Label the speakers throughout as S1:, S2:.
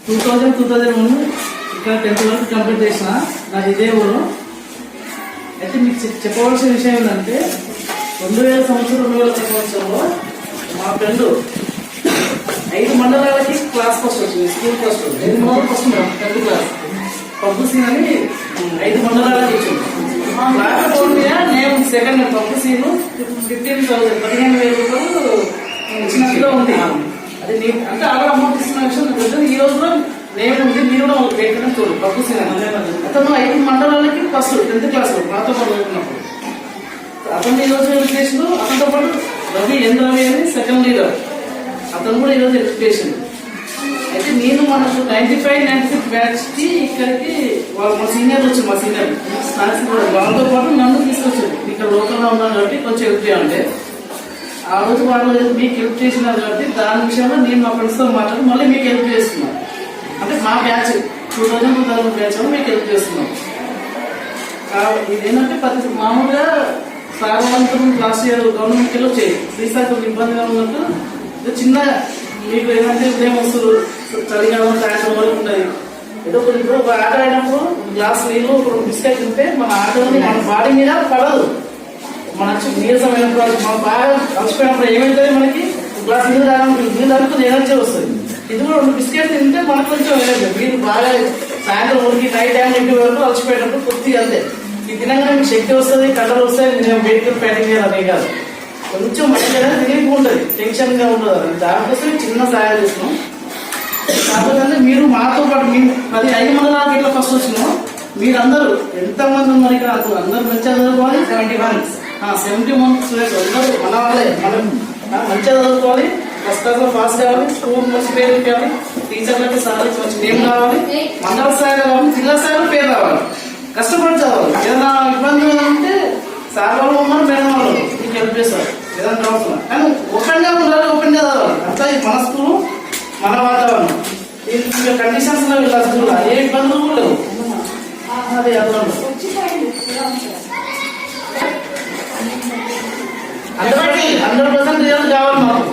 S1: 2001 ఇక్కడ 10th వరకు complete చేసిన. నాది ఇదే ఊరు. అయితే మీకు చెప్పవలసిన విషయం ఏంటంటే 2000 సంవత్సరంలో మా ఫ్రెండ్ 5 మండలాలకి క్లాస్ ఫస్ట్ వచ్చింది. స్కూల్ ఫస్ట్ 5 మండలాలు ఫస్ట్ 10th క్లాస్ పప్పు సీన్ అని 5 మండలాలకి వచ్చింది. నేను సెకండ్ పప్పు సీను 15,000 రూపాయలు ఇచ్చినట్టుగా ఉంది. అది అంటే అలా అమౌంట్ ఇస్తున్న విషయం ఈ రోజులో నేను ఉంది. మీరు కూడా పెట్టడం చూడు పప్పు సీన్ అతను 5 మండలాలకి ఫస్ట్ 10th క్లాస్ నాతో పాటు వెళ్తున్నప్పుడు అతను ఈ రోజు ఎడ్యుకేషన్. అతనితో పాటు రవి అని సెకండ్ లీడర్ అతను కూడా ఈరోజు ఎడ్యుకేషన్. అయితే నేను మనకు 95-96 బ్యాచ్ కి ఇక్కడికి మా సీనియర్ వచ్చారు. మా సీనియర్ వాళ్ళతో పాటు నన్ను తీసుకొచ్చారు. ఇక్కడ లోకల్లో ఉన్నాను కాబట్టి కొంచెం హెల్ప్ చేయాలంటే ఆ రోజు వాళ్ళు మీకు హెల్ప్ చేసినారు కాబట్టి దాని విషయంలో నేను మా ఫ్రెండ్స్తో మాట్లాడి మళ్ళీ మీకు హెల్ప్ చేస్తున్నాను. అంటే మా బ్యాచ్ 2000 బ్యాచ్ మీకు హెల్ప్ చేస్తున్నాం. ఇదేంటంటే మామూలుగా సారవంతం లాస్ట్ ఇయర్ గవర్నమెంట్ లో వచ్చాయి. శ్రీశాఖకు ఇబ్బందిగా ఉన్నట్టు చిన్న మీకు ఏంటంటే ఉదయం వస్తువులు చలికాలం సాయంత్రం వరకు ఉంటుంది. ఏదో ఇప్పుడు ఒక ఆట ఆడినప్పుడు గ్లాస్ నీళ్ళు ఒక బిస్కెట్ ఉంటే మన ఆటోని మన బాడీ మీద పడదు. మన నీరసమైనప్పుడు మన బాగా అలసిపోయినప్పుడు ఏమైతుంది మనకి గ్లాస్ నీళ్ళు తాగడానికి ఎనర్జీ వస్తుంది. ఇది కూడా 2 బిస్కెట్ తింటే మనకు కొంచెం ఎనర్జీ. మీరు బాగా సాయంత్రం వరకు నైట్ టైం ఇంటి వరకు అలసిపోయేటప్పుడు కొద్దిగా అంతే ఈ తినగానే మీకు శక్తి వస్తుంది, కలర్ వస్తాయి. నేను వెయిట్ ప్యాటింగ్ చేయాలి కాదు, కొంచెం మంచిగా రిలీఫ్ ఉంటుంది, టెన్షన్ గా ఉండదు. దానికోసం చిన్న సహాయం చేస్తున్నాం. కాకపోతే మీరు మాతో పాటు మేము 5 మండలాలకు ఇట్లా ఫస్ట్ వచ్చినాం. మీరందరూ ఎంతమంది ఉన్నారు ఇక్కడ అందరూ మంచిగా చదువుకోవాలి. 71 స్టూడెంట్స్ అందరూ మన వాళ్ళే. మనం మంచిగా చదువుకోవాలి, పుస్తకాలు పాస్ కావాలి, స్కూల్ మంచి పేరు కావాలి, టీచర్లకి సార్లకి మంచి నేమ్ కావాలి, మండల స్థాయిలో కావాలి, జిల్లా స్థాయిలో పేరు కావాలి. కష్టపడి చదవాలి. ఏదైనా ఇబ్బంది ఉంటే సార్ వాళ్ళు ఉన్నారు, మేడం వాళ్ళు మీకు హెల్ప్ చేస్తారు. ఏదైనా కావాల్సిన కానీ ఓపెన్గా ఉండాలి, ఓపెన్గా చదవాలి. అట్లా మన స్కూల్ మన వాతావరణం కండిషన్స్ వీళ్ళ స్కూల్ ఏ ఇబ్బందులు కూడా లేవు. అది 100% రిజల్ట్ కావాలి మాకు.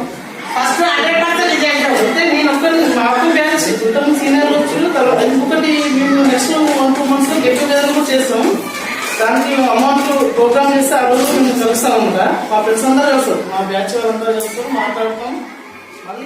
S1: ఫస్ట్ 100% రిజల్ట్ అయితే నేను ఒక్కరి మాకు బ్యాచ్ ఇంతకు సీనియర్లు వచ్చి తర్వాత ఇంకొకటి మేము నెక్స్ట్ 1-2 months గెట్ టుగెదర్ కూడా చేస్తాం. దానికి అమౌంట్ ప్రోగ్రామ్ చేస్తే ఆ రోజు మేము కలుస్తాం అనమాట. మా ఫ్రెండ్స్ అందరూ కలుస్తారు, మా బ్యాచ్ వాళ్ళందరూ కలుస్తారు, మాట్లాడతాం. మళ్ళీ